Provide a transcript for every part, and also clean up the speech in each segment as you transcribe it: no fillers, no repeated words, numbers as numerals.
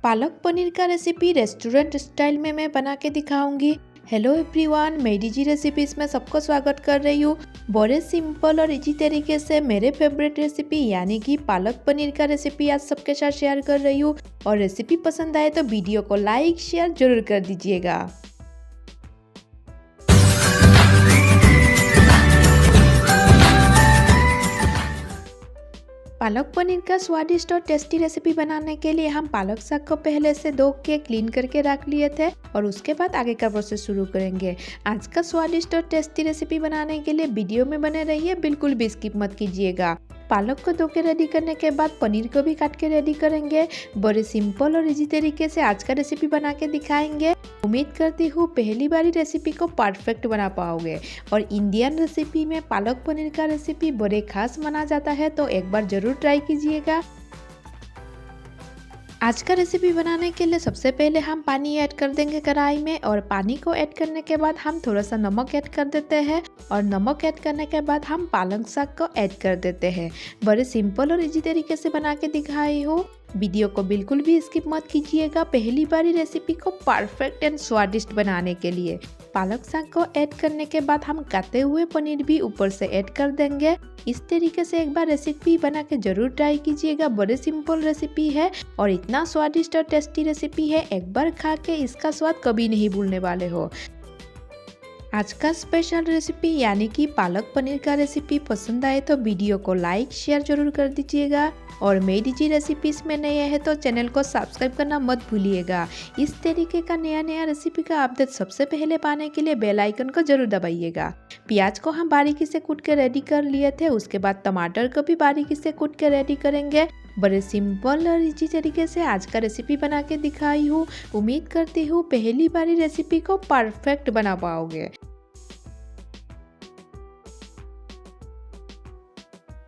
पालक पनीर का recipe restaurant style में मैं बना के दिखाऊंगी। हेलो एवरीवन, मैं डीजी रेसिपीज में सबको स्वागत कर रही हूँ। बड़े सिंपल और इजी तरीके से मेरे फेवरेट रेसिपी यानी कि पालक पनीर का रेसिपी आज सबके साथ शेयर कर रही हूँ। और रेसिपी पसंद आए तो वीडियो को लाइक शेयर जरूर कर दीजिएगा। पालक पनीर का स्वादिष्ट और टेस्टी रेसिपी बनाने के लिए हम पालक साग को पहले से धो के क्लीन करके रख लिए थे और उसके बाद आगे का प्रोसेस शुरू करेंगे। आज का स्वादिष्ट और टेस्टी रेसिपी बनाने के लिए वीडियो में बने रहिए, बिल्कुल भी स्किप मत कीजिएगा। पालक को धो के रेडी करने के बाद पनीर को भी काट के रेडी करेंगे। बड़े सिंपल और इजी तरीके से आज का रेसिपी बना के दिखाएंगे। उम्मीद करती हूँ पहली बारी रेसिपी को परफेक्ट बना पाओगे। और इंडियन रेसिपी में पालक पनीर का रेसिपी बड़े खास माना जाता है, तो एक बार जरूर ट्राई कीजिएगा। आज का रेसिपी बनाने के लिए सबसे पहले हम पानी ऐड कर देंगे कढ़ाई में, और पानी को ऐड करने के बाद हम थोड़ा सा नमक ऐड कर देते हैं। और नमक ऐड करने के बाद हम पालक साग को ऐड कर देते हैं। बड़े सिंपल और इजी तरीके से बना के दिखाई हूँ। वीडियो को बिल्कुल भी स्किप मत कीजिएगा पहली बारी रेसिपी को परफेक्ट एंड स्वादिष्ट बनाने के लिए। पालक साग को ऐड करने के बाद हम काटे हुए पनीर भी ऊपर से ऐड कर देंगे। इस तरीके से एक बार रेसिपी बना के जरूर ट्राई कीजिएगा। बड़े सिंपल रेसिपी है और इतना स्वादिष्ट और टेस्टी रेसिपी है, एक बार खा के इसका स्वाद कभी नहीं भूलने वाले हो। आज का स्पेशल रेसिपी यानी कि पालक पनीर का रेसिपी पसंद आए तो वीडियो को लाइक शेयर जरूर कर दीजिएगा। और मेरी डीजी रेसिपीज में नए हैं तो चैनल को सब्सक्राइब करना मत भूलिएगा। इस तरीके का नया रेसिपी का अपडेट सबसे पहले पाने के लिए बेल आइकन को जरूर दबाइएगा। प्याज को हम बारीकी से कूट के रेडी कर लिए थे, उसके बाद टमाटर को भी बारीकी से कूट के रेडी करेंगे। बड़े सिंपल और इजी तरीके से आज का रेसिपी बना के दिखाई हूँ। उम्मीद करती हूँ पहली बारी रेसिपी को परफेक्ट बना पाओगे।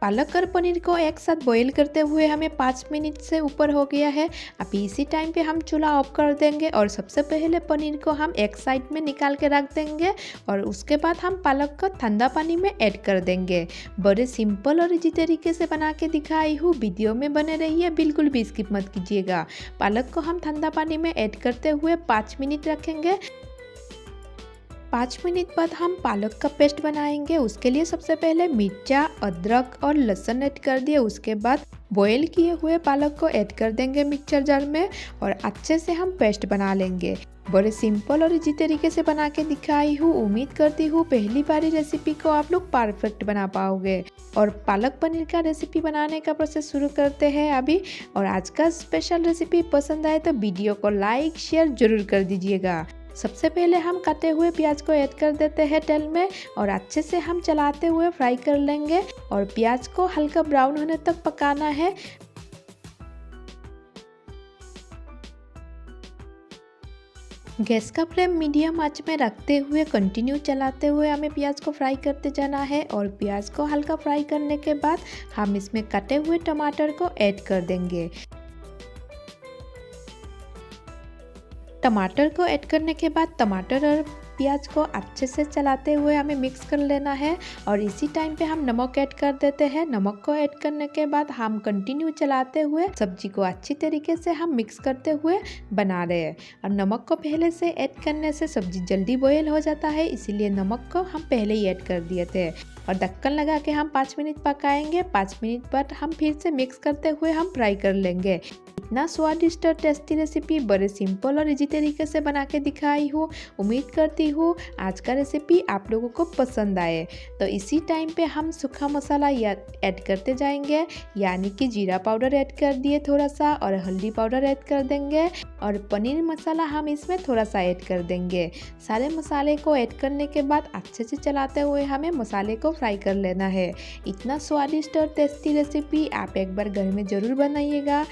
पालक और पनीर को एक साथ बॉईल करते हुए हमें 5 मिनट से ऊपर हो गया है। अभी इसी टाइम पे हम चूल्हा ऑफ कर देंगे और सबसे पहले पनीर को हम एक साइड में निकाल के रख देंगे और उसके बाद हम पालक को ठंडा पानी में ऐड कर देंगे। बड़े सिंपल और इजी तरीके से बना के दिखाई हूँ। वीडियो में बने रहिए, बिल्कुल भी स्किप मत कीजिएगा। पालक को हम ठंडा पानी में ऐड करते हुए 5 मिनट रखेंगे। 5 मिनट बाद हम पालक का पेस्ट बनाएंगे। उसके लिए सबसे पहले मिर्चा, अदरक और लहसुन ऐड कर दिए। उसके बाद बॉयल किए हुए पालक को ऐड कर देंगे मिक्सर जार में और अच्छे से हम पेस्ट बना लेंगे। बड़े सिंपल और इजी तरीके से बना के दिखाई हूँ। उम्मीद करती हूँ पहली बारी रेसिपी को आप लोग परफेक्ट बना पाओगे। और पालक पनीर का रेसिपी बनाने का प्रोसेस शुरू करते हैं अभी। और आज का स्पेशल रेसिपी पसंद आए तो वीडियो को लाइक शेयर जरूर कर दीजिएगा। सबसे पहले हम कटे हुए प्याज को ऐड कर देते हैं तेल में और अच्छे से हम चलाते हुए फ्राई कर लेंगे। और प्याज को हल्का ब्राउन होने तक पकाना है। गैस का फ्लेम मीडियम आंच में रखते हुए कंटिन्यू चलाते हुए हमें प्याज को फ्राई करते जाना है। और प्याज को हल्का फ्राई करने के बाद हम इसमें कटे हुए टमाटर को ऐड कर देंगे। टमाटर को ऐड करने के बाद टमाटर और प्याज को अच्छे से चलाते हुए हमें मिक्स कर लेना है। और इसी टाइम पे हम नमक ऐड कर देते हैं। नमक को ऐड करने के बाद हम कंटिन्यू चलाते हुए सब्जी को अच्छी तरीके से हम मिक्स करते हुए बना रहे हैं। और नमक को पहले से ऐड करने से सब्जी जल्दी बॉयल हो जाता है, इसीलिए नमक को हम पहले ही ऐड कर दिए थे। और ढक्कन लगा के हम 5 मिनट पकाएंगे। 5 मिनट बाद हम फिर से मिक्स करते हुए हम फ्राई कर लेंगे। इतना स्वादिष्ट और टेस्टी रेसिपी बड़े सिंपल और इजी तरीके से बना के दिखाई हूँ। उम्मीद करती हूँ आज का रेसिपी आप लोगों को पसंद आए। तो इसी टाइम पे हम सूखा मसाला ऐड करते जाएंगे, यानी कि जीरा पाउडर ऐड कर दिए थोड़ा सा, और हल्दी पाउडर ऐड कर देंगे। और पनीर मसाला हम इसमें थोड़ा सा ऐड कर देंगे। सारे मसाले को ऐड करने के बाद अच्छे से चलाते हुए हमें मसाले को फ्राई कर लेना है। इतना स्वादिष्ट और टेस्टी रेसिपी आप एक बार घर में ज़रूर बनाइएगा।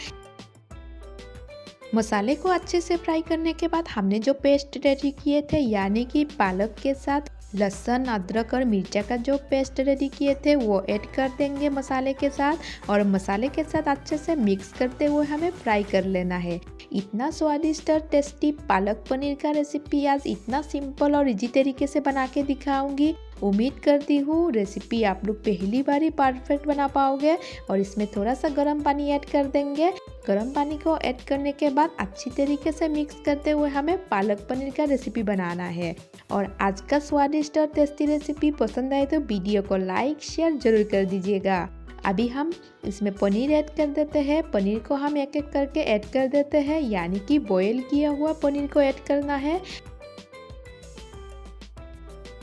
मसाले को अच्छे से फ्राई करने के बाद हमने जो पेस्ट रेडी किए थे, यानी कि पालक के साथ लहसुन, अदरक और मिर्चा का जो पेस्ट रेडी किए थे वो ऐड कर देंगे मसाले के साथ। और मसाले के साथ अच्छे से मिक्स करते हुए हमें फ्राई कर लेना है। इतना स्वादिष्ट और टेस्टी पालक पनीर का रेसिपी आज इतना सिंपल और इजी तरीके से बना के दिखाऊंगी। उम्मीद करती हूँ रेसिपी आप लोग पहली बार ही परफेक्ट बना पाओगे। और इसमें थोड़ा सा गर्म पानी ऐड कर देंगे। गर्म पानी को ऐड करने के बाद अच्छी तरीके से मिक्स करते हुए हमें पालक पनीर का रेसिपी बनाना है। और आज का स्वादिष्ट और टेस्टी रेसिपी पसंद आए तो वीडियो को लाइक शेयर जरूर कर दीजिएगा। अभी हम इसमें पनीर ऐड कर देते हैं। पनीर को हम एक एक करके ऐड कर देते हैं, यानी कि बॉयल किया हुआ पनीर को ऐड करना है।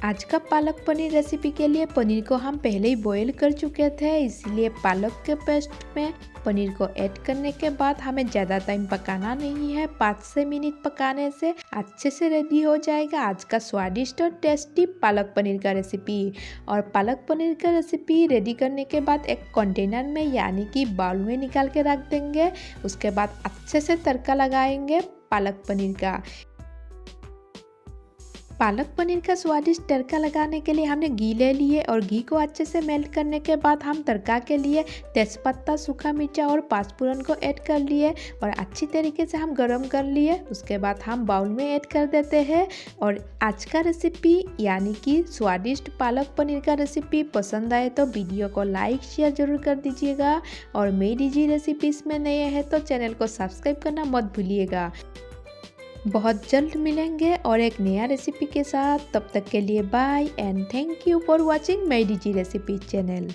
आज का पालक पनीर रेसिपी के लिए पनीर को हम पहले ही बॉयल कर चुके थे, इसलिए पालक के पेस्ट में पनीर को ऐड करने के बाद हमें ज़्यादा टाइम पकाना नहीं है। 5 से मिनट पकाने से अच्छे से रेडी हो जाएगा आज का स्वादिष्ट और टेस्टी पालक पनीर का रेसिपी। और पालक पनीर का रेसिपी रेडी करने के बाद एक कंटेनर में यानी कि बाउल में निकाल के रख देंगे। उसके बाद अच्छे से तड़का लगाएंगे पालक पनीर का। पालक पनीर का स्वादिष्ट तड़का लगाने के लिए हमने घी ले लिए और घी को अच्छे से मेल्ट करने के बाद हम तड़का के लिए तेज़पत्ता, सूखा मिर्चा और पाँचफोरन को ऐड कर लिए और अच्छी तरीके से हम गरम कर लिए। उसके बाद हम बाउल में ऐड कर देते हैं। और आज का रेसिपी यानी कि स्वादिष्ट पालक पनीर का रेसिपी पसंद आए तो वीडियो को लाइक शेयर जरूर कर दीजिएगा। और मेरी जी रेसिपीज़ में नए हैं तो चैनल को सब्सक्राइब करना मत भूलिएगा। बहुत जल्द मिलेंगे और एक नया रेसिपी के साथ। तब तक के लिए bye and thank you for watching my DG recipe channel.